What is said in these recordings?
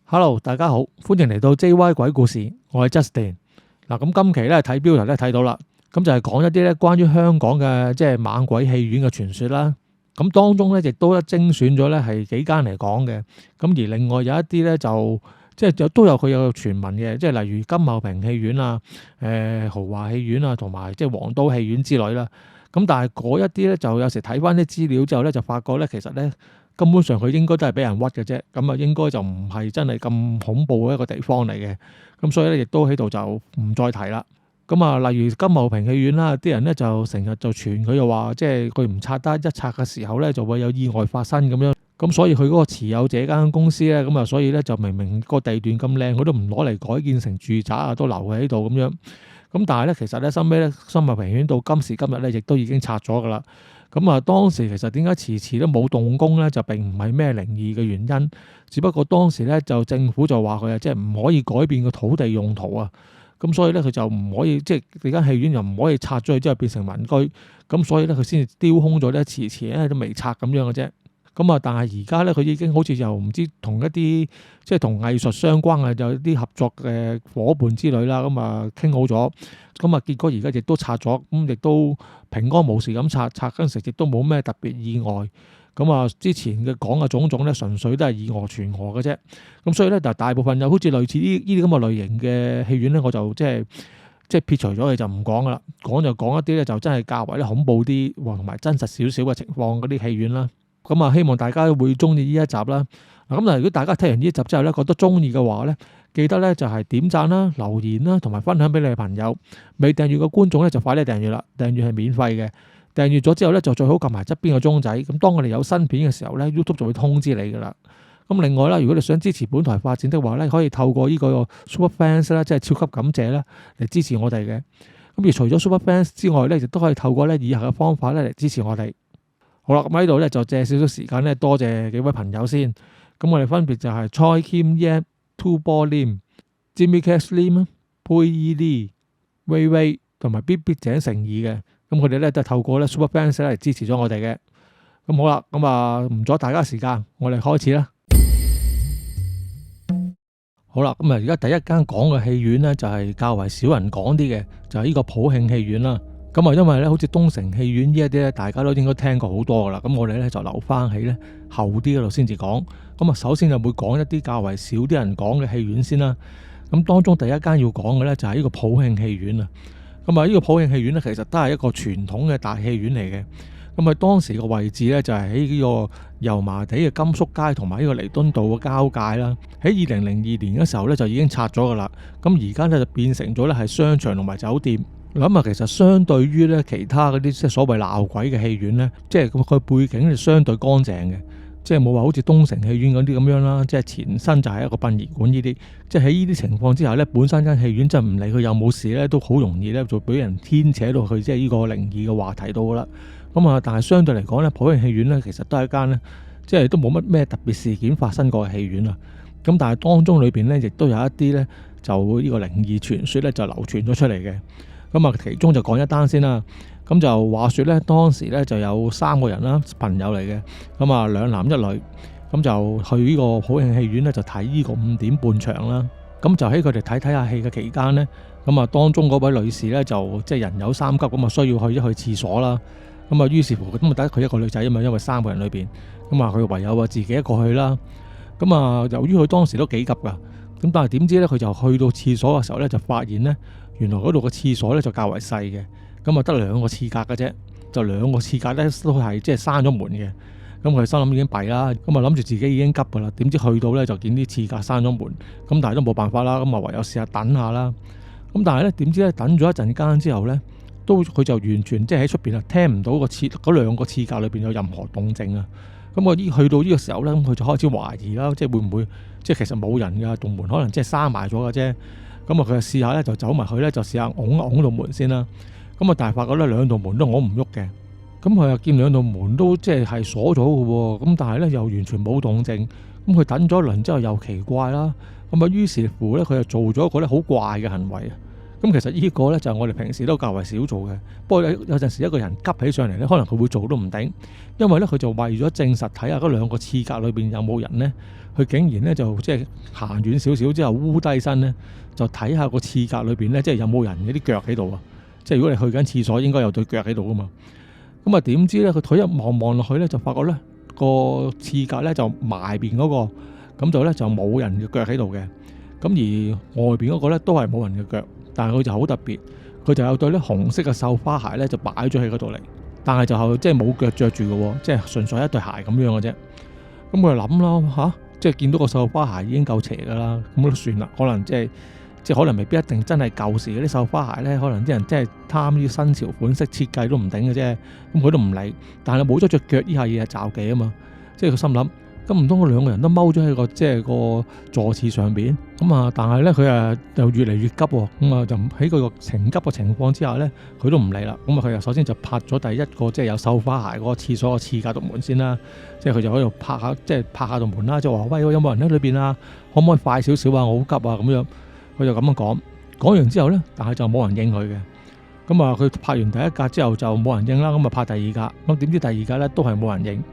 Hello，大家好，歡迎嚟到 JY 鬼故事，我係 Justin。嗱，咁今期咧睇標題咧睇到啦，咁就係講一啲咧關於香港嘅即係猛鬼戲院嘅傳說啦。咁當中咧亦都精選咗咧係幾間嚟講嘅，咁而另外有一啲咧就即係都有佢有傳聞嘅，即係例如金茂坪戲院啊、豪華戲院啊，同埋即係皇都戲院之類啦。咁但係嗰一啲咧就有時睇翻啲資料之後咧就發覺咧其實咧，根本上佢應該都係俾人屈嘅啫，咁啊應該就唔係真係咁恐怖嘅一個地方嚟嘅，咁所以咧亦都喺度就唔再提啦。咁啊，例如金茂坪戲院啦，啲人咧就成日就傳佢又話，即係佢唔拆得，一拆嘅時候咧就會有意外發生咁樣。咁所以佢嗰個持有者間公司咧，咁啊所以咧就明明個地段咁靚，佢都唔攞嚟改建成住宅啊，都留喺度咁樣。咁但係咧，其實咧，收尾咧，金茂坪戲院到今時今日咧，亦都已經拆咗噶啦。咁啊，當時其實點解遲遲都冇動工咧，就並唔係咩靈異嘅原因，只不過當時咧就政府就話佢啊，即係唔可以改變個土地用途啊。咁所以咧，佢就唔可以即係你間戲院又唔可以拆咗佢之後變成民居。咁所以咧，佢先至丟空咗咧，遲遲咧都未拆咁樣嘅啫。咁啊，但係而家咧，佢已經好似又唔知同一啲即係同藝術相關嘅有啲合作嘅伙伴之類啦，咁啊傾好咗，咁啊結果而家亦都拆咗，咁亦都平安無事咁拆嗰陣時，亦都冇咩特別意外。咁啊，之前嘅講嘅種種咧，純粹都係以訛傳訛嘅啫。咁所以咧，大部分又好似類似呢啲咁嘅類型嘅戲院咧，我就即係撇除咗佢就唔講噶啦，講就講一啲咧就真係較為咧恐怖啲同埋真實少少嘅情況嗰啲戲院啦。咁啊，希望大家會中意呢一集啦。嗱，咁如果大家聽完呢一集之後咧，覺得中意嘅話咧，記得咧就係點讚啦、留言啦，同埋分享俾你嘅朋友。未訂閱嘅觀眾咧，就快啲訂閱啦。訂閱係免費嘅。訂閱咗之後咧，就最好撳埋側邊個鐘仔。咁當我哋有新片嘅時候咧 ，YouTube 就會通知你噶啦。咁另外啦，如果你想支持本台發展的話咧，可以透過呢個 Super Fans 啦，即係超級感謝啦，嚟支持我哋嘅。咁而除咗 Super Fans 之外咧，亦都可以透過咧以下嘅方法咧嚟支持我哋。好啦，咁喺度咧就借少少時間咧，多謝幾位朋友先。咁我哋分別就係蔡謙 Yap、To Bolim、Jimmy Cash Lim、佩伊利、威威同埋必井誠意嘅。咁佢哋咧都係透過咧 Super Fans 嚟支持咗我哋嘅。咁好啦，咁啊唔阻大家時間，我哋開始啦。好啦，咁啊而家第一間講嘅戲院咧就係較為少人講啲嘅，就係呢個普慶戲院啦。咁啊，因為咧，好似東城戲院呢一啲咧，大家都應該聽過好多噶啦。咁我哋咧就留翻喺咧後啲嗰度先至講。咁啊，首先就會講一啲較為少啲人講嘅戲院先啦。咁當中第一間要講嘅咧就係呢個普慶戲院啊。咁啊，呢個普慶戲院咧其實都係一個傳統嘅大戲院嚟嘅。咁啊，當時個位置咧就係喺呢個油麻地嘅甘肅街同埋呢個彌敦道嘅交界啦。喺2002年嘅時候咧就已經拆咗噶啦。咁而家咧就變成咗咧係商場同埋酒店。諗啊，其實相對於咧其他嗰啲即係所謂鬧鬼嘅戲院咧，即係佢背景係相對乾淨嘅，即係冇話好似東城戲院嗰啲咁樣啦，即係前身就係一個殯儀館呢啲。即係喺呢啲情況之下咧，本身間戲院真係唔理佢有冇事咧，都好容易咧就俾人牽扯到去即係呢個靈異嘅話題度啦。咁啊，但係相對嚟講咧，普慶戲院咧其實都係一間咧，即係都冇乜咩特別事件發生過嘅戲院啊。咁但係當中裏邊咧，亦都有一啲咧就呢個靈異傳說咧就流傳咗出嚟嘅。咁啊，其中就講一單先啦。咁就話說咧，當時咧就有3個人啦，朋友嚟嘅。咁啊，2男1女，咁就去呢個普慶戲院咧，就睇呢個5點半場啦。咁就喺佢哋睇下戲嘅期間咧，咁啊當中嗰位女士咧就即係人有3急，咁啊需要去廁所啦。咁啊於是乎咁啊得佢一個女仔啊嘛，因為3個人裏邊，咁啊佢唯有啊自己一個去啦。咁啊由於佢當時都幾急噶，咁但係點知咧佢就去到廁所嘅時候咧，就發現咧。原來嗰度個廁所咧就較為細嘅，咁啊得2個廁格嘅啫，就2個廁格咧都係即係閂咗門嘅。咁佢心諗已經弊啦，咁啊諗住自己已經急噶啦，點知去到咧就見啲廁格閂咗門，咁但係都冇辦法啦，咁啊唯有試下等下啦。咁但係咧點知咧等咗一陣間之後咧，佢就完全即係喺出邊啊聽唔到嗰2個廁格裏邊有任何動靜啊。咁我去到呢個時候咧，咁佢就開始懷疑啦，即係會唔會即係其實冇人㗎，棟門可能即係閂埋咗嘅啫。咁啊，佢就試下咧，就走埋去咧，就試下拱道門先啦。咁啊，但係發覺咧2道門都拱唔喐嘅。咁佢又見2道門都即係鎖咗嘅喎。咁但係咧又完全冇動靜。咁佢等咗一輪之後又奇怪啦。咁啊，於是乎咧佢就做咗一個咧好怪嘅行為啊。咁其實呢個咧就係我哋平時都較為少做嘅。不過有陣時一個人急起上嚟咧，可能佢會做都唔定，因為咧佢就為咗證實睇下嗰兩個廁格裏邊有冇人咧，佢竟然咧就即係行遠少少之後烏低身咧，就睇下個廁格裏邊咧，即係有冇人嗰啲腳喺度啊！即係如果你去緊廁所，應該有對腳喺度噶嘛。咁啊點知咧，佢腿一望落去咧，就發覺咧個廁格咧就埋邊嗰個，咁就咧就冇人嘅腳喺度嘅。咁而外邊嗰個咧都係冇人嘅腳，但係佢就好特別，佢就有對咧紅色嘅繡花鞋咧就擺咗喺嗰度嚟，但係就即係冇腳着住嘅喎，即係純粹一對鞋咁樣嘅啫。咁佢就諗啦嚇，即係見到個繡花鞋已經夠邪㗎啦，咁都算啦，可能即係可能未必一定真係舊時嗰啲繡花鞋咧，可能啲人即係貪啲新潮款式設計都唔定嘅啫。咁佢都唔理，但係冇咗隻腳呢下嘢係罩忌啊嘛，即係佢心諗。咁唔通嗰兩個人都踎咗喺個即係個座廁上邊咁啊？但係咧佢又越嚟越急喎，咁啊就喺佢個情急嘅情況之下咧，佢都唔理啦。咁啊佢又首先就拍咗第一個即係有繡花鞋嗰個廁所個廁格度門先啦，即係佢就喺度拍下度門啦，就話喂，有冇人喺裏邊啊？可唔可以快少少啊？我好急啊！咁樣佢就咁樣講完之後咧，但係就冇人應佢嘅。咁啊佢拍完第一格之後就冇人應啦，咁啊拍第二格，咁點知第二格咧都係冇人應。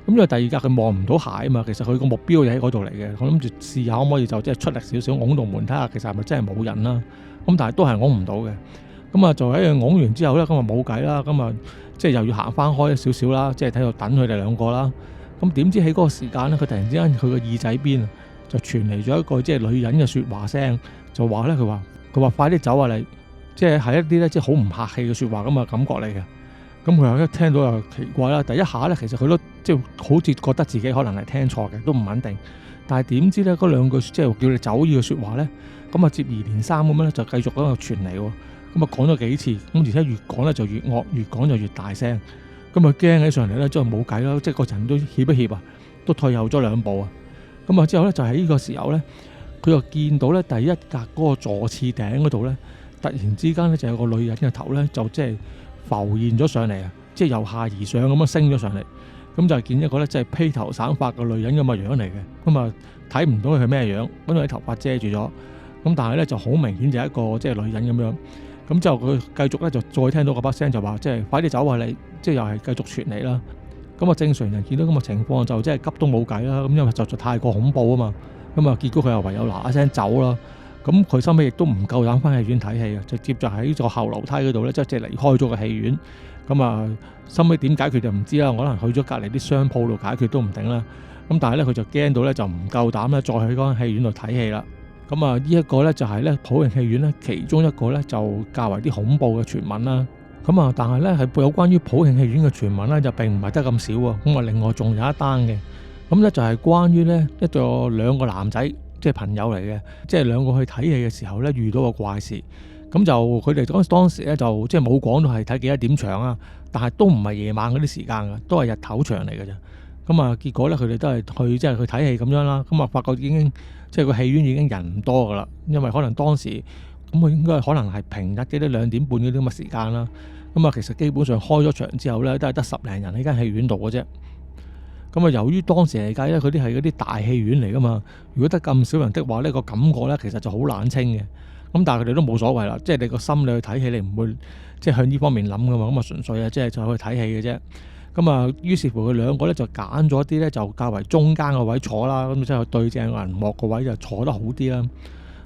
咁因為第二格佢望唔到鞋啊嘛，其實佢個目標就喺嗰度嚟嘅。我諗住試下可唔可以就即係出力少少拱到門睇下，其實係咪真係冇人啦？咁但係都係拱唔到嘅。咁啊就喺度拱完之後咧，咁啊冇計啦，咁啊即係又要行翻開少少啦，即係喺度等佢哋兩個啦。咁點知喺嗰個時間咧，佢突然之間佢個耳仔邊就傳嚟咗一個即係女人嘅説話聲，就話咧佢話快啲走啊你！即係係一啲咧即係好唔客氣嘅説話咁嘅感覺嚟嘅。咁佢又一聽到又奇怪啦，第一下咧其實佢都即係好似覺得自己可能係聽錯嘅，都唔肯定。但係點知咧嗰兩句即係叫你走呢個説話咧，咁啊接二連三咁樣咧就繼續喺度傳嚟喎。咁啊講咗幾次，咁而且越講咧就越惡，越講就越大聲。咁啊驚起上嚟咧，即係冇計啦，即係個人都怯一怯啊，都退後咗兩步啊。咁啊之後咧就喺呢個時候咧，佢又見到咧第一格嗰個座廁頂嗰度咧，突然之間咧就有個女人嘅頭咧就即係浮現咗上嚟啊！即係由下而上咁樣升咗上嚟，咁就係見一個咧即係披頭散髮嘅女人咁嘅樣嚟嘅。咁啊睇唔到佢係咩樣，因為啲頭髮遮住咗。咁但係咧就好明顯就係一個即係女人咁樣。咁之後佢繼續咧就再聽到嗰把聲就話即係快啲走啊你！即係又係繼續傳嚟啦。咁啊正常人見到咁嘅情況就即係急都冇計啦。咁因為實在太過恐怖啊嘛。咁啊結果佢又唯有嗱一聲走啦。咁佢收尾亦都唔夠膽翻戲院睇戲啊，直接就喺個後樓梯嗰度咧，即係離開咗個戲院。咁啊，收尾點解決就唔知啦，可能去咗隔離啲商鋪度解決都唔定啦。咁但係咧，佢就驚到咧，就唔夠膽咧，再去嗰間戲院度睇戲啦。咁啊，呢一個咧就係咧普盈戲院咧其中一個咧就較為啲恐怖嘅傳聞啦。咁啊，但係咧係有關於普盈戲院嘅傳聞咧，就並唔係得咁少啊。咁啊，另外仲有一單嘅，咁咧就係關於咧兩個男仔。即係朋友嚟嘅，即係兩個去睇戲嘅時候咧，遇到個怪事，咁就佢哋當時咧就即係冇講到係睇幾多點場啊，但係都唔係夜晚嗰啲時間嘅，都係日頭場嚟嘅啫。咁啊，結果咧佢哋都係去睇戲咁樣啦。咁啊，發覺已經即係個戲院已經人唔多噶啦，因為可能當時咁佢應該可能係平日嘅啲2點半嗰啲咁嘅時間啦。咁啊，其實基本上開咗場之後咧，都係得10零人喺間戲院度嘅啫。咁啊，由於當時嚟計咧，佢啲係嗰啲大戲院嚟噶嘛，如果得咁少人的話呢個感覺咧其實就好冷清嘅。咁但係佢哋都冇所謂啦，即係你個心你去睇戲，你唔會即係向呢方面諗噶嘛。咁啊純粹啊，即係就去睇戲嘅啫。咁啊，於是乎佢兩個咧就揀咗啲咧就較為中間個位坐啦，咁即係對正銀幕個位就坐得好啲啦。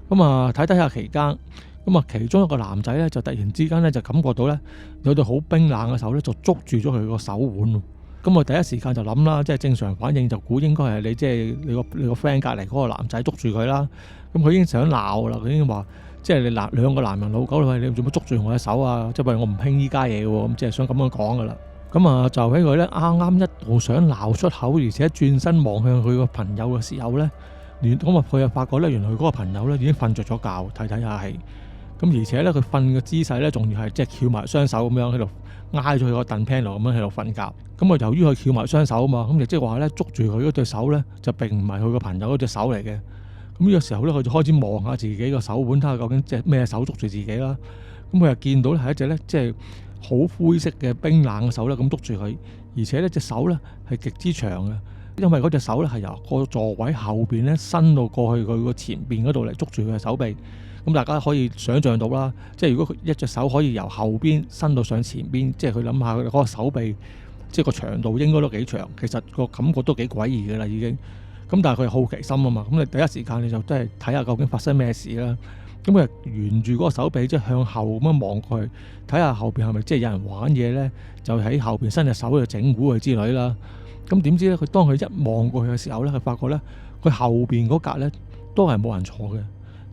咁啊睇下期間，咁啊其中一個男仔咧就突然之間咧就感覺到咧有對好冰冷嘅手咧就捉住咗佢個手腕。咁我第一時間就諗啦，即係正常反應就估應該係你即係你個 friend 隔離嗰個男仔捉住佢啦。咁佢已經想鬧啦，佢已經話即係你兩個男人老狗，你做乜捉住我嘅手啊？即係話我唔興依家嘢嘅喎，咁即係想咁樣講噶啦。咁啊就喺佢咧啱啱一度想鬧出口，而且轉身望向佢個朋友嘅時候咧，咁啊佢又發覺咧原來佢嗰個朋友咧已經瞓着咗覺，睇下戲。咁而且咧佢瞓嘅姿勢咧仲要係即係翹埋雙手咁樣喺度挨咗佢個凳 panel 咁樣喺度瞓覺。咁啊由於佢翹埋雙手啊嘛，咁亦即係話咧捉住佢嗰對手咧就並唔係佢個朋友嗰隻手嚟嘅。咁呢個時候咧佢就開始望下自己個手腕，睇下究竟隻咩手捉住自己啦。咁佢又見到咧係一隻咧即係好灰色嘅冰冷嘅手咧咁捉住佢，而且呢隻手咧係極之長嘅，因為嗰隻手咧係由個座位後邊咧伸到過去佢個前邊嗰度嚟捉住佢嘅手臂。咁大家可以想像到啦，即係如果佢一隻手可以由後邊伸到上前邊，即係佢諗下佢嗰個手臂，即係個長度應該都幾長，其實個感覺都幾詭異㗎啦已經。咁但係佢係好奇心啊嘛，咁你第一時間你就真係睇下究竟發生咩事啦。咁佢沿住嗰個手臂即係向後咁樣望過去，睇下後邊係咪即係有人玩嘢咧？就喺後邊伸隻手去整蠱佢之類啦。咁點知咧？佢當佢一望過去嘅時候咧，佢發覺咧，佢後邊嗰格咧都係冇人坐嘅，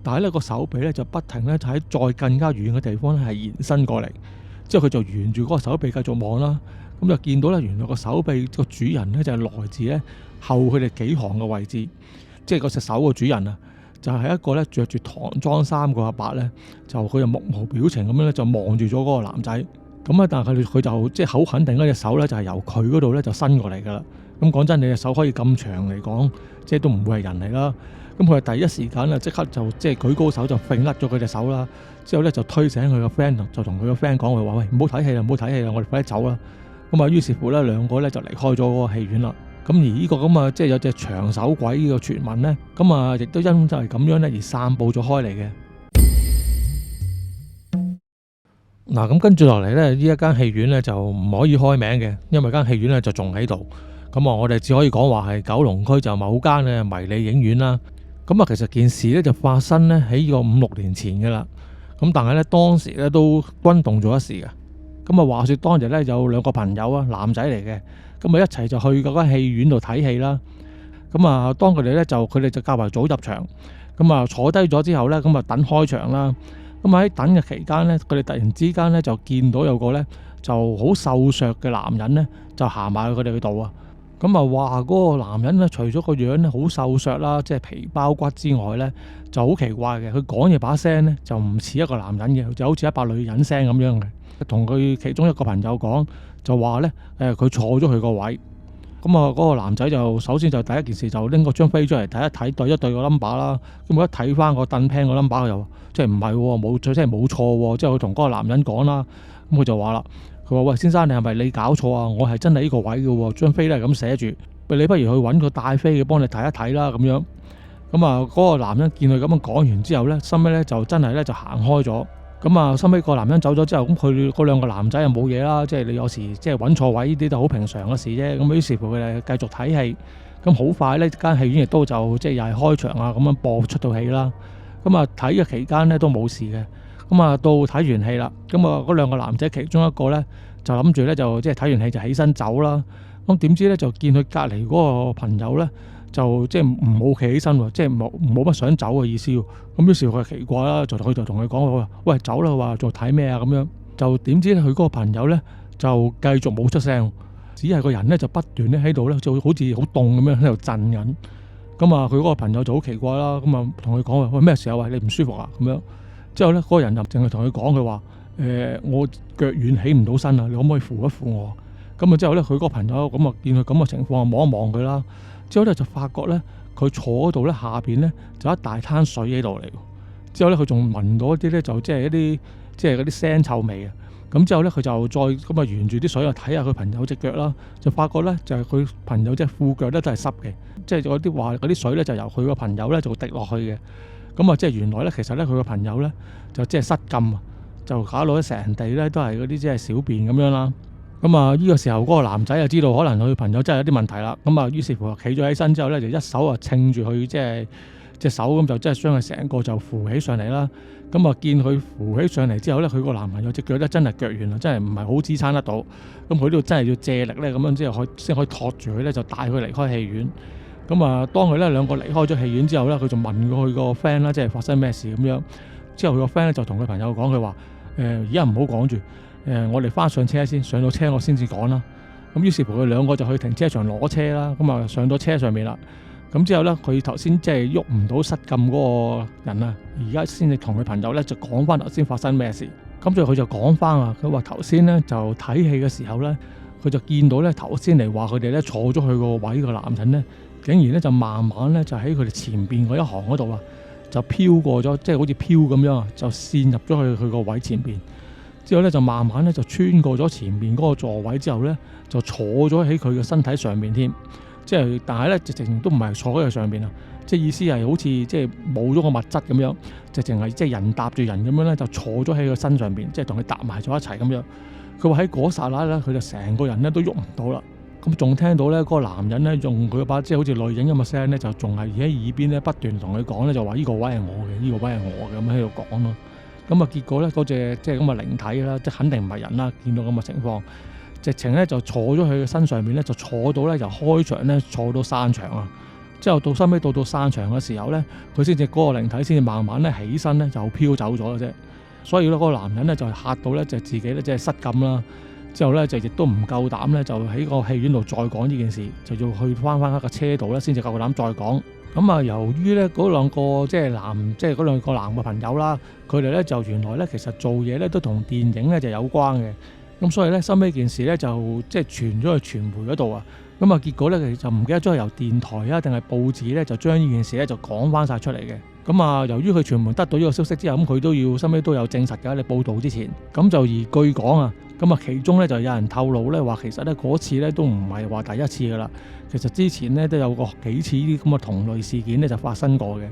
但係咧個手臂咧就不停咧喺再更加遠嘅地方咧係延伸過嚟。之後佢就沿住嗰個手臂繼續望啦，咁就見到咧原來個手臂個主人咧就係來自咧後佢哋幾行嘅位置，即係嗰隻手個主人啊。就係一個咧着住唐裝衫個阿伯咧，就佢就目無表情咁樣咧就望住咗嗰個男仔。咁啊，但係佢就即係好肯定嗰隻手咧就係由佢嗰度咧就伸過嚟㗎啦。咁講真，你隻手可以咁長嚟講，即係都唔會係人嚟啦。咁佢係第一時間啊，即刻就即係舉高手就揈甩咗佢隻手啦。之後咧就推醒佢個 friend，就同佢個 friend 講佢話：喂，唔好睇戲啦，唔好睇戲啦，我哋快啲走啦。咁啊，於是乎咧兩個咧就離開咗嗰個戲院啦。咁而呢個咁啊，即係有隻長手鬼呢個傳聞咧，咁啊，亦都因就係咁樣咧而散佈咗開嚟嘅。嗱，咁跟住落嚟咧，呢一間戲院咧就唔可以開名嘅，因為間戲院咧就仲喺度。咁啊，我哋只可以講話係九龍區就某間嘅迷你影院啦。咁啊，其實件事咧就發生咧喺呢個5-6年前嘅啦。咁但係咧當時咧都轟動咗一時嘅。咁啊，話說當日咧有兩個朋友啊，男仔嚟嘅。咁啊一齊就去嗰間戲院度睇戲啦。咁啊，當佢哋就較為早入場。咁啊坐低咗之後咧，咁啊等開場啦。咁喺等嘅期間咧，佢哋突然之間咧就見到有個咧就好瘦削嘅男人咧，就行埋去佢哋嗰度啊。咁啊話嗰個男人咧，除咗個樣咧好瘦削啦，即係皮包骨之外咧，就好奇怪嘅。佢講嘢把聲咧就唔似一個男人嘅，就好似一把女人聲咁樣嘅。同佢其中一個朋友講，就話咧佢坐咗佢個位。咁啊嗰個男仔就首先就第一件事就拎個張飛出嚟睇一睇，對一對個 number 啦。咁佢一睇翻個凳 pan 個 number，佢就話即係唔係喎，冇即係冇錯喎。之後佢同嗰個男人講啦，咁佢就話啦，佢話喂，先生，你係咪你搞錯啊？我係真係呢個位嘅喎，張飛咧係咁寫住，你不如去揾個帶飛嘅幫你睇一睇啦咁樣。咁啊嗰個男人見佢咁樣講完之後咧，收尾咧就真係咧就行開咗。咁啊，收尾個男人走咗之後，咁佢嗰兩個男仔又冇嘢啦，即係你有時即係揾錯位呢啲都好平常嘅事啫。咁於是乎佢哋繼續睇戲，咁好快呢間戲院亦都就即係又係開場啊，咁樣播出到戲啦。咁啊睇嘅期間呢都冇事嘅。咁啊到睇完戲啦，咁啊嗰兩個男仔其中一個呢，就諗住呢，就即係睇完戲就起身走啦。咁點知呢，就見佢隔離嗰個朋友呢，就即係唔好企起身喎，即係冇乜想走嘅意思喎。咁於是佢奇怪啦，佢就同佢講佢話：喂，走啦！佢話仲睇咩啊？咁樣就點知咧？佢嗰個朋友咧就繼續冇出聲，只係個人咧就不斷咧喺度咧，就好似好凍咁樣喺度震緊。咁啊，佢嗰個朋友就好奇怪啦。咁啊，同佢講話：喂，咩時候啊？你唔舒服啊？咁樣之後咧，嗰個人就淨係同佢講佢話：我腳軟起唔到身啊，你可唔可以扶一扶我？咁啊之後咧，佢嗰個朋友咁啊見佢咁嘅情況，望一望佢啦。之後咧就發覺咧，佢坐嗰度咧下邊咧就一大灘水喺度嚟。之後咧佢仲聞到一啲咧就即係一啲即係嗰啲腥臭味啊。咁之後咧佢就再咁啊沿住啲水啊睇下佢朋友隻腳啦，就發覺咧就係佢朋友隻褲腳咧都係濕嘅，即係嗰啲水咧就由佢個朋友咧就滴落去嘅。咁啊即係原來咧其實咧佢個朋友咧就即係失禁啊，就搞到成地咧都係嗰啲即係小便咁樣啦。咁啊，呢個時候嗰個男仔就知道可能佢朋友真係有啲問題啦。咁啊，於是乎企咗起身之後咧，就一手啊撐住佢，即係隻手咁就即係將佢成個就扶起上嚟啦。咁啊，見佢扶起上嚟之後咧，佢個男朋友隻腳咧真係腳軟啦，真係唔係好支撐得到。咁佢都真係要借力咧，咁樣之後先可以托住佢咧，就帶佢離開戲院。咁啊，當佢咧兩個離開咗戲院之後咧，佢就問過佢個 friend 啦，即係發生咩事咁樣。之後佢個 friend 咧就同佢朋友講，佢話：而家唔好講住。我哋翻上車先，上到車我先至講啦。咁於是乎佢兩個就去停車場攞車啦。咁啊上到車上面啦。咁之後咧，佢頭先即係喐唔到失禁嗰個人啊，而家先至同佢朋友咧就講翻頭先發生咩事。咁之後佢就講翻啊，佢話頭先咧就睇戲嘅時候咧，佢就見到咧頭先嚟話佢哋咧坐咗去個位個男人咧，竟然咧就慢慢咧就喺佢哋前邊嗰一行嗰度啊，就飄過咗，即係好似飄咁樣啊，就滲入咗去佢個位前邊。之後咧就慢慢咧就穿過咗前面嗰個座位之後咧，就坐咗喺佢嘅身體上面添。即係但係咧直情都唔係坐喺佢上邊啊，即係意思係好似即係冇咗個物質咁樣，直情係即係人搭住人咁樣咧，就坐咗喺佢身上邊，即係同佢搭埋咗一齊咁樣。佢話喺嗰剎那咧，佢就成個人咧都喐唔到啦。咁仲聽到咧嗰個男人咧用佢把即係好似女人咁嘅聲咧，就仲係而喺耳邊咧不斷同佢講咧，就話呢個位係我嘅，呢個位係我嘅咁喺度講咯。咁啊結果咧嗰隻即係咁嘅靈體啦，即係肯定唔係人啦，見到咁嘅情況，直情咧就坐咗佢嘅身上面咧，就坐到咧由開場咧坐到散場啊。之後到收尾到散場嘅時候咧，佢先至嗰個靈體先至慢慢咧起身咧就飄走咗嘅啫。所以咧嗰個男人咧就嚇到咧就自己咧即係失禁啦。之後咧就亦都唔夠膽咧，就喺個戲院度再講呢件事，就要去翻一個車度咧，先至夠膽再講。咁啊，由於咧嗰兩個即係嗰兩個男嘅朋友啦，佢哋咧就原來咧其實做嘢咧都同電影咧就有關嘅。咁所以咧收尾件事咧就即係傳咗去傳媒嗰度啊。咁啊結果咧佢就唔記得咗係由電台啊定係報紙咧就將呢件事咧就講翻晒出嚟嘅。咁啊，由於佢傳媒得到呢個消息之後，咁佢都要收尾都有證實㗎。你報導之前，咁就而據講啊。咁啊，其中咧就有人透露咧話，其實咧嗰次咧都唔係話第一次噶啦。其實之前咧都有過幾次呢啲咁嘅同類事件咧就發生過嘅。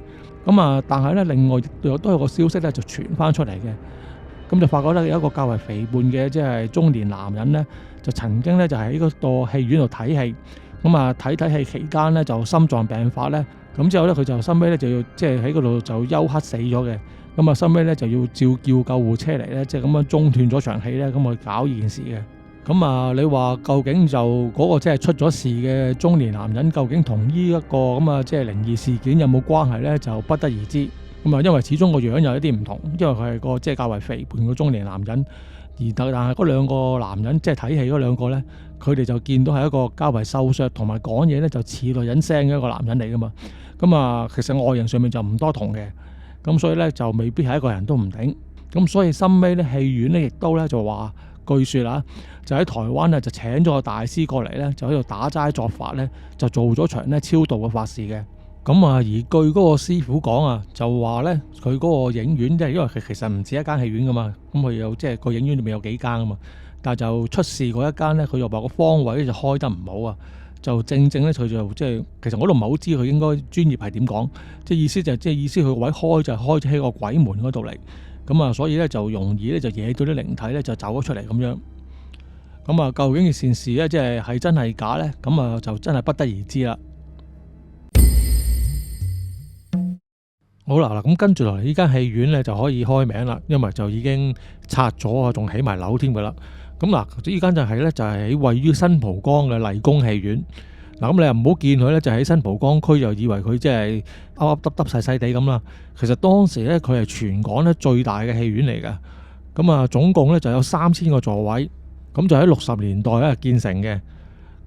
咁啊，但係咧另外亦都有個消息咧就傳翻出嚟嘅。咁就發覺咧有一個較為肥胖嘅即係中年男人咧，就曾經咧就喺嗰個戲院度睇戲。咁啊睇戲期間咧就心臟病發咧。咁之後咧佢就收尾咧就要即係喺嗰度就休克死咗嘅。咁啊，收尾咧就要叫救護車嚟咧，即係咁樣中斷咗場戲咧，咁去搞呢件事嘅。咁啊，你話究竟就嗰個即係出咗事嘅中年男人，究竟同呢一個咁啊即係靈異事件有冇關係咧？就不得而知。咁啊，因為始終個樣有一啲唔同，因為佢係個即係較為肥胖嘅中年男人，但係嗰兩個男人即係睇戲嗰兩個咧，佢哋就見到係一個較為瘦削，同埋講嘢咧就似女人聲嘅一個男人嚟噶嘛。咁啊，其實外形上面就唔多同嘅。咁所以咧就未必係一個人都唔頂。咁所以深尾咧戲院咧亦都咧就話，據說啊，就喺台灣咧就請咗個大師過嚟咧，就喺度打齋作法咧，就做咗場咧超度嘅法事嘅。咁啊，而據嗰個師傅講啊，就話咧佢嗰個影院即係因為佢其實唔止一間戲院噶嘛，咁佢有即係個影院裏面有幾間噶嘛，但係就出事嗰一間咧，佢又話個方位就開得唔好啊。就正咧，佢就即係其實我都唔係好知佢應該專業係點講，即係意思就即係意思佢個位開就係開喺個鬼門嗰度嚟，咁啊，所以咧就容易咧就惹到啲靈體咧就走咗出嚟咁樣。咁啊，究竟件善事咧即係真係假咧？咁啊就真係不得而知啦。好啦，咁跟住落嚟呢間戲院咧就可以開名啦，因為就已經拆咗啊，仲起埋樓添噶啦。咁嗱，呢間就係咧，就係喺位於新蒲崗嘅麗宮戲院。嗱，咁你又唔好見佢咧，就喺新蒲崗區，就以為佢即係凹凹凸凸細細地咁啦。其實當時咧，佢係全港咧最大嘅戲院嚟㗎。咁啊，總共咧就有3000個座位。咁就喺60年代咧建成嘅。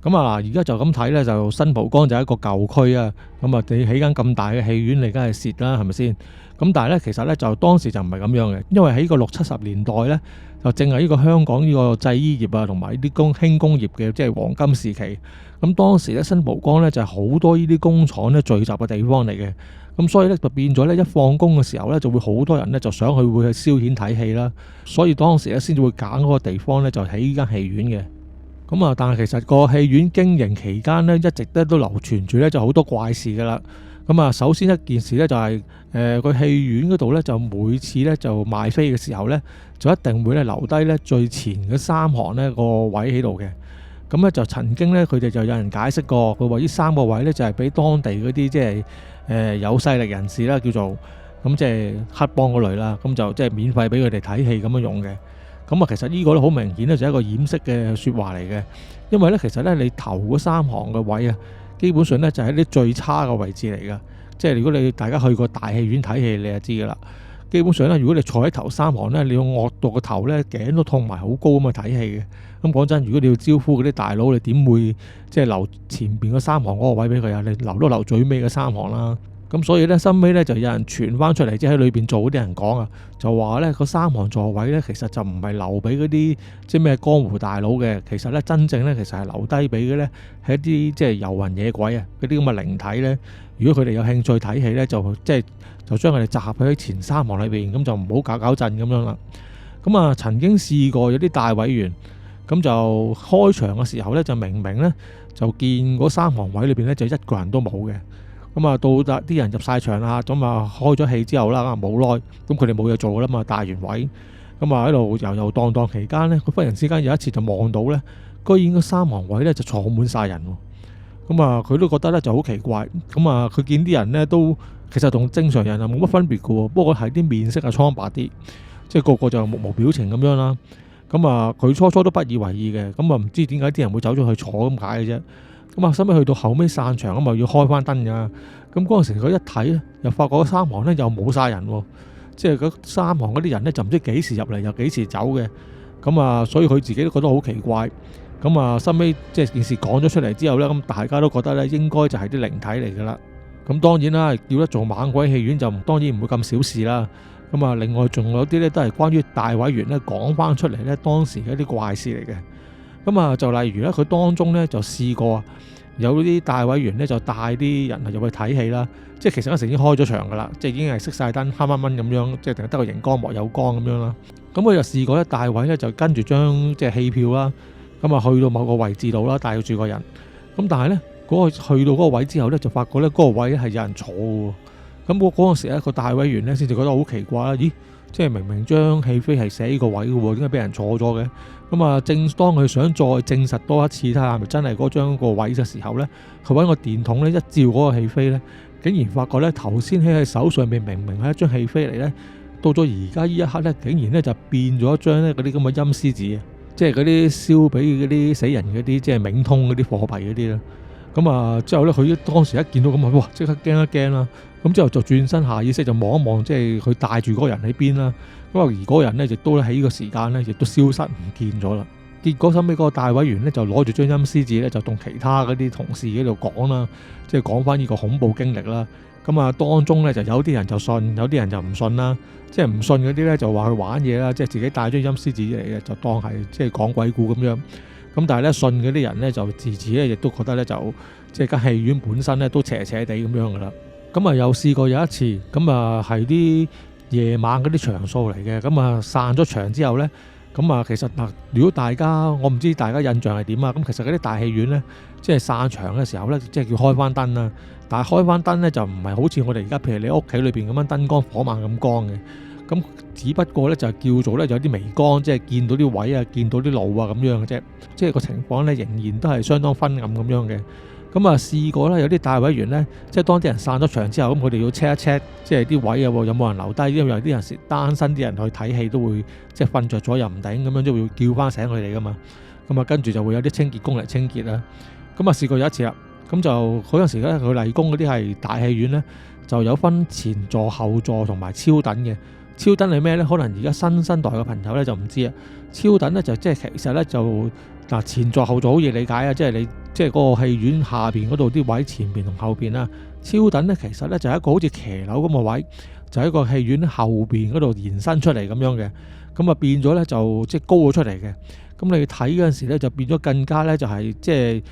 咁啊，而家就咁睇咧，就新蒲崗就係一個舊區啊。咁啊，你起間咁大嘅戲院，你梗係蝕啦，係咪先？咁但係咧，其實咧就當時就唔係咁樣嘅，因為喺個60-70年代咧，就正係呢個香港呢個製衣業啊，同埋啲輕工業嘅即係黃金時期。咁當時咧，新蒲崗咧就係好多呢啲工廠咧聚集嘅地方嚟嘅。咁所以咧就變咗咧，一放工嘅時候咧，就會好多人咧就想去會去消遣睇戲啦。所以當時咧先至會揀嗰個地方咧就起呢間戲院嘅。咁啊，但係其實個戲院經營期間咧，一直都流傳住咧就好多怪事噶啦。咁啊，首先一件事咧就係個戲院嗰度咧就每次咧就賣飛嘅時候咧，就一定會咧留低咧最前嘅3行咧個位喺度嘅。咁咧就曾經咧佢哋就有人解釋過，佢話呢3個位咧就係俾當地嗰啲即係有勢力人士啦，叫做咁即係黑幫嗰類啦，咁就即係免費俾佢哋睇戲咁樣用嘅。咁啊，其實呢個咧好明顯咧就係一個掩飾嘅説話嚟嘅，因為咧其實咧你頭嗰3行嘅位啊，基本上咧就係啲最差嘅位置嚟噶。即係如果你大家去過大戲院睇戲，你就知噶啦。基本上咧，如果你坐喺頭3行咧，你要惡到個頭咧頸都痛埋好高咁去睇戲嘅。咁講真，如果你要招呼嗰啲大佬，你點會即係留前邊嗰3行嗰個位俾佢啊？你留都留最尾嘅3行啦。咁所以咧，收尾咧就有人傳翻出嚟，即係喺裏邊做嗰啲人講啊，就話咧嗰3行座位咧，其實就唔係留俾嗰啲即係咩江湖大佬嘅，其實咧真正咧其實係留低俾嘅咧係一啲即係遊魂野鬼啊，嗰啲咁嘅靈體咧。如果佢哋有興趣睇戲咧，就將佢哋集合喺前3行裏邊，咁就唔好搞震咁樣啦。咁啊，曾經試過有啲大委員咁就開場嘅時候咧，就明明咧就見嗰3行位裏邊咧就一個人都冇嘅。咁啊，到達啲人入晒場啦，咁啊開咗戲之後啦，冇耐咁佢哋冇嘢做噶啦嘛，大完位咁啊喺度遊遊蕩蕩期間咧，佢忽然之間有一次就望到咧，居然嗰3行位咧就坐滿晒人喎。咁啊，佢都覺得咧就好奇怪。咁啊，佢見啲人咧都其實同正常人啊冇乜分別嘅喎，不過係啲面色啊蒼白啲，即係個個就目無表情咁樣啦。咁啊，佢初初都不以為意嘅，咁啊唔知點解啲人會走咗去坐咁解嘅啫。咁啊，收尾去到後尾散場咁啊，要開翻燈㗎。咁嗰陣時佢一睇咧，又發覺嗰3行咧又冇晒人喎，即係嗰3行嗰啲人咧就唔知幾時入嚟又幾時走嘅。咁啊，所以佢自己都覺得好奇怪。咁啊，收尾即係件事講咗出嚟之後咧，咁大家都覺得咧應該就係啲靈體嚟㗎啦。咁當然啦，叫得做猛鬼戲院就當然唔會咁小事啦。咁啊，另外仲有啲咧都係關於大委員咧講翻出嚟咧當時嘅一啲怪事嚟嘅。咁啊，就例如咧，佢當中咧就試過有啲大委員咧就帶啲人入去睇戲啦。即係其實嗰時已經開咗場噶啦，即係已經係熄晒燈，黑掹掹咁樣，即係得個熒光幕有光咁樣啦。咁佢就試過咧，大委咧就跟住張即係戲票啦，咁啊去到某個位置度啦，帶住個人。咁但係咧去到嗰個位之後咧，就發覺咧嗰個位係有人坐嘅。咁嗰陣時咧，個大委員咧先至覺得好奇怪啦。咦，即係明明張戲飛係寫呢個位嘅喎，點解俾人坐咗嘅？咁啊，正當佢想再證實多一次睇下係咪真係嗰張個位嘅時候咧，佢揾個電筒咧一照嗰個戲飛咧，竟然發覺咧頭先喺佢手上面明明係一張戲飛嚟咧，到咗而家呢一刻咧，竟然咧就變咗一張咧嗰啲咁嘅陰司紙啊！即係嗰啲燒俾嗰啲死人嗰啲，即係冥通嗰啲貨幣嗰啲啦。咁啊，之後咧，佢當時一見到咁啊，哇！即刻驚一驚啦。咁之後就轉身下意識就望一望，即係佢帶住嗰個人喺邊啦。咁啊，而嗰個人咧亦都喺呢個時間咧，亦都消失唔見咗啦。結果收尾嗰個大委員咧就攞住張陰司紙咧，就同其他嗰啲同事喺度講啦，即係講翻呢個恐怖經歷啦。咁啊，當中咧就有啲人就信，有啲人就唔信啦。即係唔信嗰啲咧就話佢玩嘢啦，即係自己帶張陰司紙嚟嘅，就當係即係講鬼故咁樣。咁但係咧信嗰啲人咧就自此咧亦都覺得咧就即係間戲院本身咧都邪邪地咁樣噶啦。咁啊又試過有一次，咁啊係啲夜晚嗰啲場數嚟嘅。咁啊散咗場之後咧，咁啊其實嗱，如果大家我唔知大家印象係點啊？咁其實嗰啲大戲院咧，即係散場嘅時候咧，即係叫開翻燈啦。但係開翻燈咧就唔係好似我哋而家譬如你屋企裏邊咁樣燈光火猛咁光嘅。咁只不過咧就叫做咧有啲微光，即係見到啲位啊，見到啲路啊咁樣嘅啫。即係個情況咧仍然都係相當昏暗咁樣嘅。咁啊試過啦，有啲大委員咧，即係當啲人散咗場之後，咁佢哋要 check 一 check，即係啲位啊有冇人留低，因為有啲人單身啲人去睇戲都會即係瞓着咗又唔頂咁樣，都會叫翻醒佢哋噶嘛。咁啊跟住就會有啲清潔工嚟清潔啦。咁啊試過有一次啦，咁就嗰陣時咧佢麗宮嗰啲係大戲院咧，就有分前座、後座同埋超等嘅。超等係咩咧？可能而家新生代嘅朋友咧就唔知啊。超等咧就即係其實咧就嗱前座後座好易理解啊，即係你即係嗰個戲院下邊嗰度啲位前邊同後邊啦。超等咧其實咧就係一個好似騎樓咁嘅位，就喺個戲院後邊嗰度延伸出嚟咁樣嘅。咁啊變咗咧就即係高咗出嚟嘅。咁你睇嗰陣時咧就變咗更加咧就係即係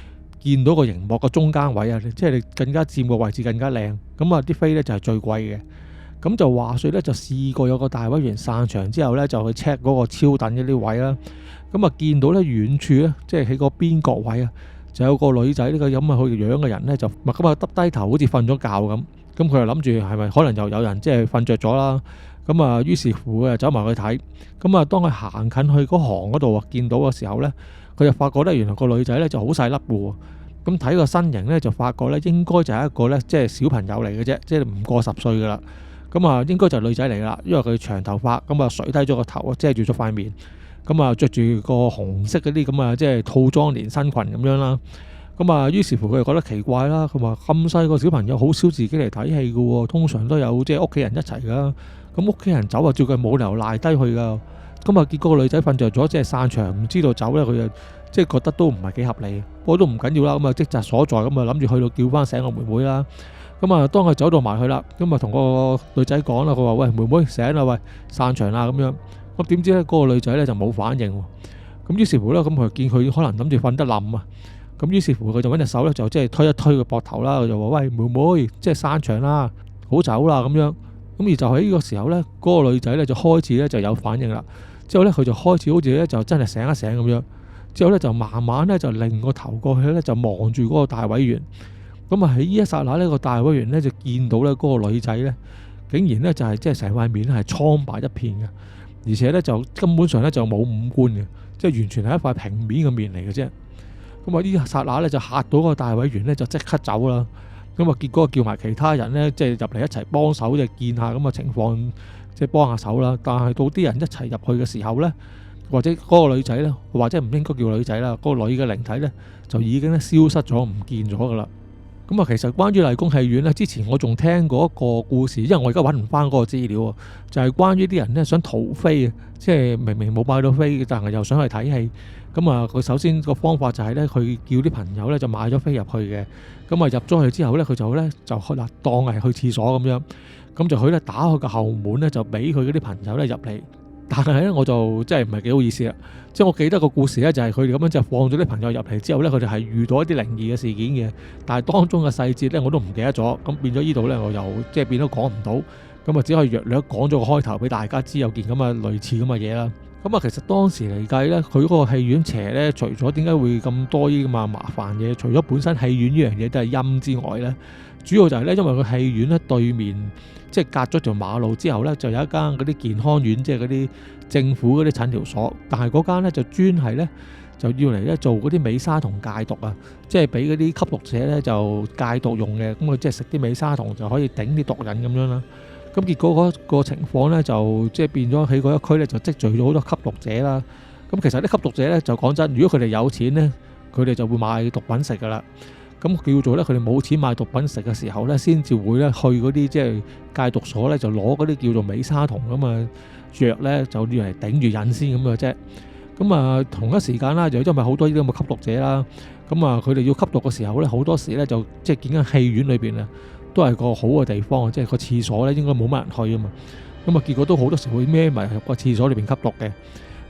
見到個熒幕個中間位啊，即係你更加佔個位置更加靚。咁啊啲飛咧就係最貴嘅。咁就話說咧，就試過有個大委員散場之後咧，就去 check 嗰個超等嗰啲位啦。咁啊，見到咧遠處咧，即係喺個邊角位啊，就有個女仔呢個咁啊，佢樣嘅人咧，就咁啊，耷低頭好似瞓咗覺咁。咁佢就諗住係咪可能又有人即係瞓着咗啦？咁啊，於是乎啊，走埋去睇。咁啊，當佢行近去嗰行嗰度啊，見到嘅時候咧，佢就發覺咧，原來個女仔咧就好細粒嘅喎。咁睇個身形咧，就發覺咧應該就係一個咧，即係小朋友嚟嘅啫，即係唔過10歲噶啦。咁啊，應該就係女仔嚟啦，因為佢長頭髮，咁啊垂低咗個頭，遮住咗塊面，咁啊着住個紅色嗰啲咁啊，即係套裝連身裙咁樣啦。咁啊，於是乎佢就覺得奇怪啦。佢話咁細個小朋友好少自己嚟睇戲嘅喎，通常都有即係屋企人一齊噶。咁屋企人走啊，照佢冇理由賴低去噶。咁啊，結果個女仔瞓着咗，即係散場唔知道走咧，佢就即係覺得都唔係幾合理。不過都唔緊要啦，咁啊職責所在，咁啊諗住去到叫翻醒個妹妹啦。咁啊，當佢走到埋去啦，咁啊同個女仔講啦，佢話：喂，妹妹醒啦，喂，散場啦咁樣。咁點知咧，嗰個女仔咧就冇反應喎。咁於是乎咧，咁佢見佢可能諗住瞓得冧啊。咁於是乎佢就揾隻手咧，就即係推一推個膊頭啦，就話：喂，妹妹，即係散場啦，好走啦咁樣。咁而就喺呢個時候咧，嗰個女仔咧就開始咧就有反應啦。之後咧佢就開始好似咧就真係醒一醒咁樣，之後咧就慢慢咧就擰個頭過去咧就望住嗰個大委員。咁啊喺呢一剎那呢個大委員咧就見到咧嗰個女仔咧，竟然咧就係即係成塊面係蒼白一片嘅，而且咧就根本上咧就冇五官嘅，即係完全係一塊平面嘅面嚟嘅啫。咁啊呢一剎那咧就嚇到嗰個大委員咧就即刻走啦。咁啊結果叫埋其他人咧即係入嚟一齊幫手，就見下咁嘅情況，即係幫下手啦。但係到啲人一齊入去嘅時候咧，或者嗰個女仔咧，或者唔應該叫女仔啦，嗰個女嘅靈體咧就已經咧消失咗，唔見咗噶啦。咁啊，其實關於麗宮戲院咧，之前我仲聽過一個故事，因為我而家揾唔翻嗰個資料啊，就係關於啲人咧想逃飛啊，即係明明冇買到飛，但係又想去睇戲。咁啊，佢首先個方法就係咧，佢叫啲朋友咧就買咗飛入去嘅。咁啊入咗去之後咧，佢就去當係去廁所咁樣，咁就去咧打開個後門咧，就俾佢嗰啲朋友咧入嚟。但係咧，我就真係唔係幾好意思啦。即係我記得個故事咧，就係佢哋咁樣就放咗啲朋友入嚟之後咧，佢哋係遇到一啲靈異嘅事件嘅。但係當中嘅細節咧，我都唔記得咗。咁變咗呢度咧，我又即係變咗講唔到。咁啊，只可以略略講咗個開頭俾大家知有件咁嘅類似咁嘅嘢啦。咁啊，其實當時嚟計咧，佢嗰個戲院邪咧，除咗點解會咁多呢啲咁嘅麻煩嘢，除咗本身戲院呢樣嘢都係陰之外咧，主要就係咧，因為個戲院咧對面即係隔咗條馬路之後咧，就有一間嗰啲健康院，即係嗰啲政府嗰啲診療所。但係嗰間咧就專係咧就要嚟咧做嗰啲美沙酮戒毒啊，即係俾嗰啲吸毒者咧就戒毒用嘅。咁佢即係食啲美沙酮就可以頂啲毒癮咁樣啦。咁結果嗰個情況咧就即係變咗喺嗰一區咧就積聚咗好多吸毒者啦。咁其實啲吸毒者咧就講真，如果佢哋有錢咧，佢哋就會買毒品食噶啦。咁叫做咧，佢哋冇錢買毒品食嘅時候咧，先至會咧去嗰啲即係戒毒所咧，就攞嗰啲叫做美沙酮咁嘅藥咧，就要嚟頂住癮先咁嘅啫。咁啊，同一時間啦，就因為好多呢啲咁嘅吸毒者啦，咁啊，佢哋要吸毒嘅時候咧，好多時咧就即係見緊戲院裏邊啊，都係個好嘅地方，即係個廁所咧應該冇乜人去啊嘛。咁啊，結果都好多時會孭埋入個廁所裏邊吸毒嘅。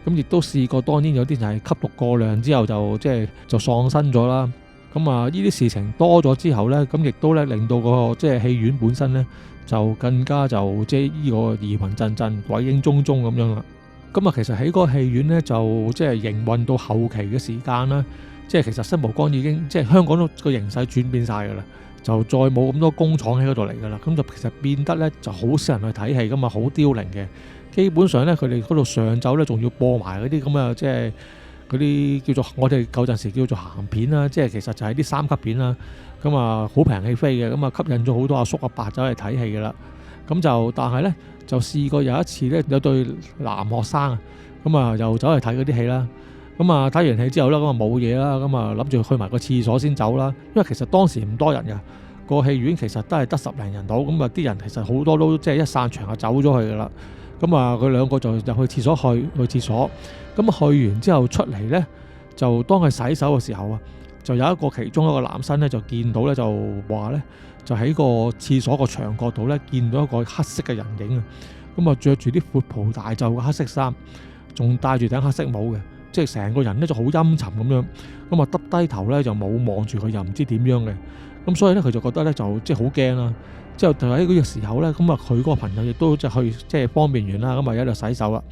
咁亦都試過，當然有啲就係吸毒過量之後就即係就喪生咗啦。咁啊，呢啲事情多咗之後咧，咁亦都咧令到個即係戲院本身咧就更加就即係呢個疑魂陣陣、鬼影蹤蹤咁樣啦。咁啊，其實喺嗰個戲院咧就即係營運到後期嘅時間啦，即係其實新蒲崗已經即係香港都個形勢轉變晒㗎啦，就再冇咁多工廠喺嗰度嚟㗎啦。咁就其實變得咧就好少人去睇戲㗎嘛，好凋零嘅。基本上咧，佢哋嗰度上晝咧仲要播埋嗰啲咁啊，即係嗰啲叫做我哋舊陣時叫做鹹片啦，即係其實就係啲3級片啦。咁啊，好平戲飛嘅，咁啊吸引咗好多阿叔阿伯走嚟睇戲㗎啦。咁就但係咧就試過有一次咧，有對男學生啊，咁啊又走嚟睇嗰啲戲啦。咁啊睇完戲之後咧，咁啊冇嘢啦，咁啊諗住去埋個廁所先走啦。因為其實當時唔多人㗎，個戲院其實都係得10零人到，咁啊啲人其實好多都即係一散場就走咗去㗎啦。咁啊，佢兩個就入去廁所去廁所。咁去完之後出嚟咧，就當佢洗手嘅時候啊，就有一個其中一個男生咧就見到咧，就話咧就喺個廁所個牆角度咧見到一個黑色嘅人影啊。咁啊着住啲闊袍大袖嘅黑色衫，仲戴住頂黑色帽嘅，即係成個人咧就好陰沉咁樣。咁啊耷低頭咧就冇望住佢，又唔知點樣嘅。咁所以咧佢就覺得咧就即係好驚啦。之後就喺嗰個時候咧，咁啊佢嗰個朋友亦都即係去即係方便完啦，咁啊喺度洗手啦。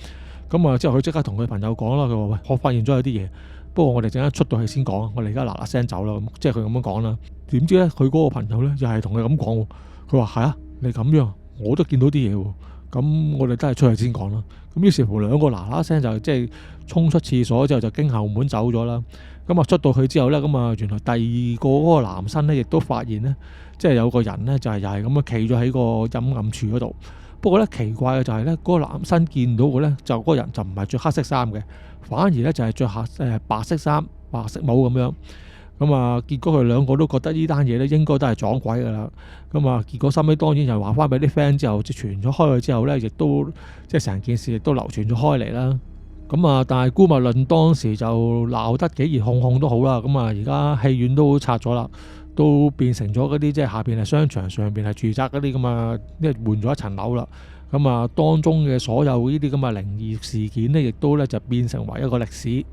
咁啊之後佢即刻同佢朋友講啦，佢話喂，我發現咗有啲嘢，不過我哋陣間出到去先講，我哋而家嗱嗱聲走啦。咁即係佢咁樣講啦。點知咧佢嗰個朋友咧又係同佢咁講，佢話係啊，你咁樣我都見到啲嘢喎。咁我哋都係出去先講啦。咁於是乎兩個嗱嗱聲就即係衝出廁所之後就經後門走咗啦。咁啊出到去之後咧，咁啊原來第二個嗰個男生咧亦都發現咧，即係有個人咧就係又係咁樣企咗喺個陰暗處嗰度。不過咧奇怪嘅就係咧，嗰個男生見到嘅咧就嗰個人就唔係着黑色衫嘅，反而咧就係着白色衫、白色帽咁樣。咁啊結果佢兩個都覺得呢單嘢咧應該都係撞鬼㗎啦。咁啊結果收尾當然就話翻俾啲 friend 之後，即係傳咗開去之後咧，亦都即係成件事亦都流傳咗開嚟啦。咁啊，但係姑勿論當時就鬧得幾熱烘烘都好啦。咁啊，而家戲院都拆咗啦，都變成咗嗰啲即係下邊係商場，上邊係住宅嗰啲咁啊，即係換咗一層樓啦。咁啊，當中嘅所有呢啲咁嘅靈異事件呢，亦都咧就變成為一個歷史。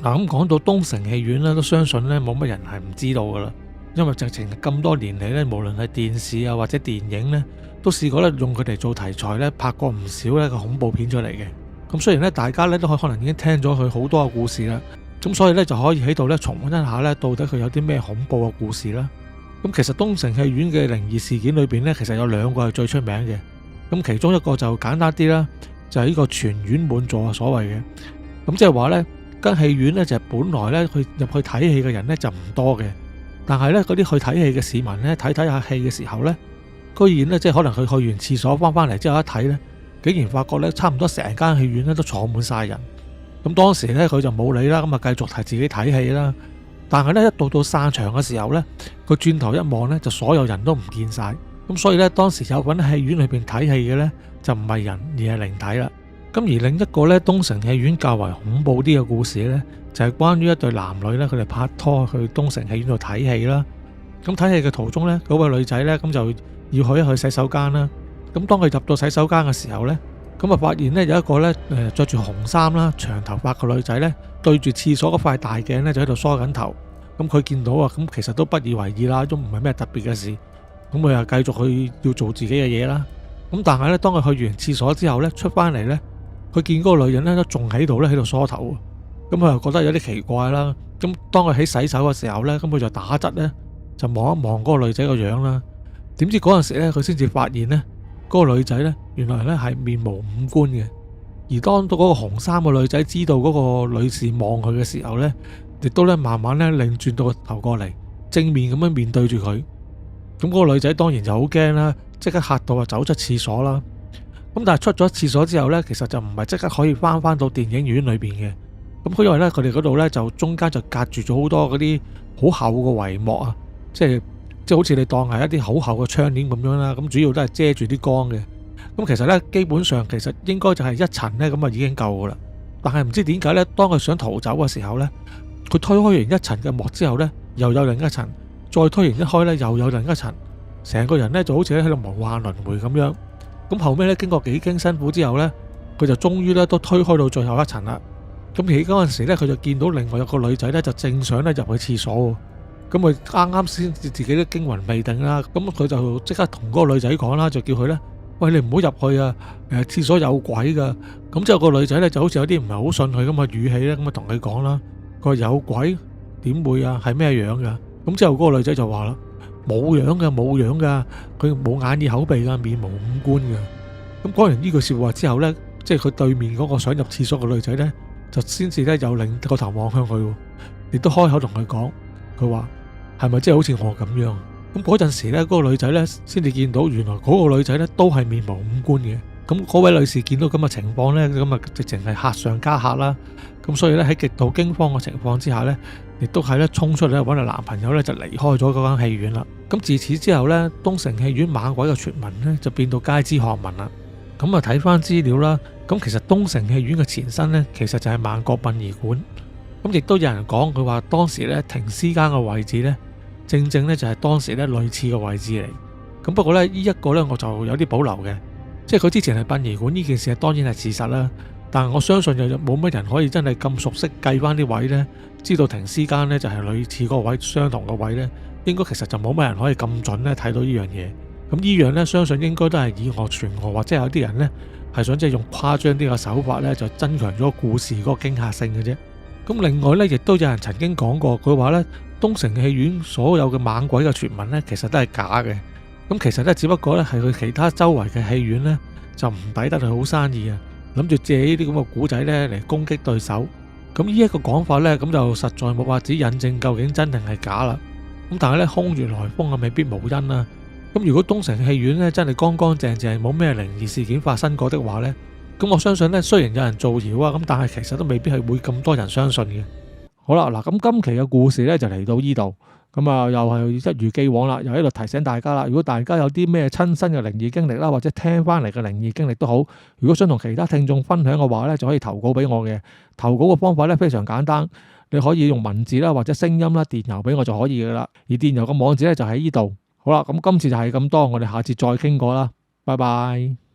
嗱，咁講到東城戲院咧，都相信咧冇乜人係唔知道噶啦，因為直情咁多年嚟咧，無論係電視啊或者電影咧，都試過咧用佢哋做題材咧拍過唔少咧個恐怖片出嚟嘅。咁雖然咧大家咧都可能已經聽咗佢好多嘅故事啦，咁所以咧就可以喺度咧重溫一下咧到底佢有啲咩恐怖嘅故事啦。咁其實東城戲院嘅靈異事件裏邊咧，其實有兩個係最出名嘅。咁其中一個就簡單啲啦，就係呢個全院滿座所謂嘅。咁即係話咧間戲院咧就係本來咧去入去睇戲嘅人咧就唔多嘅，但係咧嗰啲去睇戲嘅市民咧睇下戲嘅時候咧，居然咧即係可能佢去完廁所翻嚟之後一睇咧，竟然發覺咧差唔多成間戲院咧都坐滿晒人。咁當時咧佢就冇理啦，咁啊繼續係自己睇戲啦。但係咧一到散場嘅時候咧，佢轉頭一望咧，就所有人都唔見晒。咁所以咧當時有份戲院裏邊睇戲嘅咧就唔係人而係靈體啦。咁而另一個咧東城戲院較為恐怖啲嘅故事咧，就係關於一對男女咧，佢哋拍拖去東城戲院度睇戲啦。咁睇戲嘅途中咧，嗰位女仔咧咁就要去一去洗手間啦。咁當佢入到洗手間嘅時候咧，咁啊發現咧有一個咧着住紅衫啦、長頭髮嘅女仔咧，對住廁所嗰塊大鏡咧就喺度梳緊頭。咁佢見到啊，咁其實都不以為意啦，都唔係咩特別嘅事。咁佢又繼續去要做自己嘅嘢啦。咁但係咧，當佢去完廁所之後咧，出翻嚟咧，佢見嗰個女人咧都仲喺度咧，喺度梳頭。咁佢又覺得有啲奇怪啦。咁當佢喺洗手嘅時候咧，咁佢就打側咧，就望一望嗰個女仔個樣啦。點知嗰陣時咧，佢先至發現咧，嗰個女仔咧原來咧係面無五官嘅。而當到嗰個紅衫嘅女仔知道嗰個女士望佢嘅時候咧，亦都咧慢慢咧擰轉到個頭過嚟，正面咁樣面對住佢。咁嗰個女仔當然就好驚啦，即刻嚇到啊走出廁所啦。咁但係出咗廁所之後咧，其實就唔係即刻可以翻到電影院裏邊嘅。咁佢因為咧佢哋嗰度咧就中間就隔住咗好多嗰啲好厚嘅帷幕啊，即係好似你當係一啲好厚嘅窗簾咁樣啦。咁主要都係遮住啲光嘅。咁其實咧基本上其實應該就係一層咧咁啊已經夠噶啦。但係唔知點解咧，當佢想逃走嘅時候咧，佢推開完一層嘅幕之後咧，又有另一層，再推完一開咧，又有另一層，成個人咧就好似喺度無限輪迴咁樣。咁後尾咧經過幾經辛苦之後咧，佢就終於咧都推開到最後一層啦。咁而嗰陣時咧，佢就見到另外有個女仔咧，就正想咧入去廁所喎。咁佢啱啱先至自己都驚魂未定啦。咁佢就即刻同嗰個女仔講啦，就叫佢咧，喂，你唔好入去啊！廁所有鬼噶。咁之後個女仔咧就好似有啲唔係好信佢咁嘅語氣咧，咁啊同佢講啦。佢話有鬼？點會啊？係咩樣噶？咁之後嗰個女仔就話啦，冇樣噶，冇樣噶，佢冇眼耳口鼻噶，面無五官噶。咁講完呢句說話之後咧，即係佢對面嗰個想入廁所嘅女仔咧，就先至咧又擰個頭望向佢，亦都開口同佢講，佢話係咪真係好似我咁樣？咁嗰陣時咧，嗰個女仔咧先至見到原來嗰個女仔咧都係面無五官嘅。咁嗰位女士見到咁嘅情況咧，咁啊直情係嚇上加嚇啦。咁所以咧喺極度驚慌嘅情況之下咧，亦都係咧衝出嚟揾個男朋友咧就離開咗嗰間戲院啦。咁自此之後咧，東城戲院猛鬼嘅傳聞咧就變到街知巷聞啦。咁啊睇翻資料啦，咁其實東城戲院嘅前身咧其實就係萬國殯儀館。咁亦都有人講佢話當時咧停屍間嘅位置咧，正正咧就係當時咧類似嘅位置嚟。咁不過咧呢一個咧我就有啲保留嘅，即係佢之前係殯儀館呢件事當然係事實啦。但係我相信又冇乜人可以真係咁熟悉計翻啲位呢，知道停屍間呢就係類似嗰個位相同嘅位呢，應該其實就冇乜人可以咁準呢睇到呢樣嘢。咁呢樣呢，相信應該都係以訛傳訛，或者有啲人呢係想即係用誇張啲嘅手法呢，就增強咗故事嗰個驚嚇性嘅啫。咁另外呢，亦都有人曾經講過，佢話呢東城戲院所有嘅猛鬼嘅傳聞呢，其實都係假嘅。咁其實呢，只不過呢係佢其他周圍嘅戲院呢，就唔抵得佢好生意啊，諗住借呢啲咁嘅古仔呢嚟攻擊對手。咁呢一個講法呢，咁就實在冇法子引證究竟真定係假啦。咁但係呢，空穴來風啊，未必無因啦。咁如果東城戲院呢真係乾乾淨淨冇咩靈異事件發生過的話呢，咁我相信呢，雖然有人造謠啊，咁但係其實都未必係會咁多人相信嘅。好啦，嗱，咁今期嘅故事呢就嚟到呢度。咁啊，又係一如既往啦，又喺度提醒大家啦。如果大家有啲咩親身嘅靈異經歷啦，或者聽翻嚟嘅靈異經歷都好，如果想同其他聽眾分享嘅話咧，就可以投稿俾我嘅。投稿嘅方法咧非常簡單，你可以用文字啦，或者聲音啦，電郵俾我就可以噶啦。而電郵嘅網址咧就喺呢度。好啦，咁今次就係咁多，我哋下次再傾過啦，拜拜。